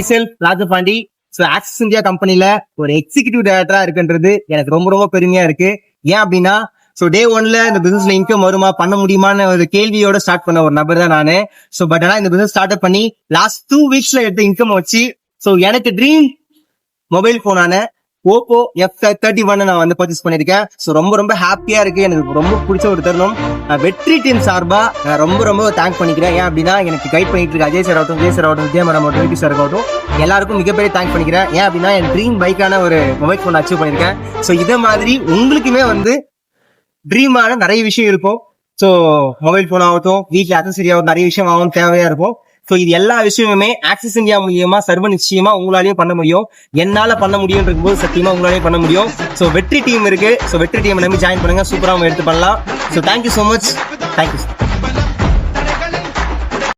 myself Rajapandi. So axis India கம்பெனில ஒரு executive டைரக்டரா இருக்குன்றது எனக்கு ரொம்ப ரொம்ப பெருமையா இருக்கு. ஏன் அப்படின்னா டே 1ல இந்த பிசினஸ்ல இன்கம் வருமா பண்ண முடியுமான்னு ஒரு கேள்வியோட ஸ்டார்ட் பண்ண ஒரு நபர் தான் நானு. பட் ஆனா இந்த பிசினஸ் ஸ்டார்ட் பண்ணி லாஸ்ட் 2 weeksல எடுத்த இன்கம் வச்சு எனக்கு ட்ரீம் மொபைல் போனான ஓப்போ F31 நான் வந்து பர்ச்சேஸ் பண்ணிருக்கேன். ரொம்ப ரொம்ப ஹாப்பியா இருக்கு. எனக்கு ரொம்ப பிடிச்ச ஒரு தருணம். வெற்றி டீம் சார்பா நான் ரொம்ப ரொம்ப தேங்க் பண்ணிக்கிறேன். ஏன் அப்படின்னா எனக்கு கைட் பண்ணிட்டு இருக்க அஜய் சார் ஆகட்டும், விஜய் சார் ஆகட்டும், விஜய் மேடம் ஆகட்டும், விபி சார் ஆகட்டும், எல்லாருக்கும் மிகப்பெரிய தேங்க் பண்ணிக்கிறேன். ஏன் அப்படின்னா என் ட்ரீம் பைக்கான ஒரு மொபைல் போன் அச்சீவ் பண்ணிருக்கேன். இதே மாதிரி உங்களுக்குமே வந்து ட்ரீமான நிறைய விஷயம் இருக்கும். மொபைல் போன் ஆகட்டும், வீட்டுல அக்சசரி ஆகட்டும், நிறைய விஷயம் ஆகும் தேவையா இருக்கும். இது எல்லா விஷயமுமே ஆக்சிஸ் இந்தியா மூலியமா சர்வ நிச்சயமா உங்களாலையும் பண்ண முடியும். என்னால பண்ண முடியும் போது சத்தியமா உங்களாலையும் பண்ண முடியும். வெற்றி டீம் இருக்கு. வெற்றி டீம் நம்பி ஜாயின் பண்ணுங்க. சூப்பரா எடுத்து பண்ணலாம். Thank you so much. தேங்க்யூ.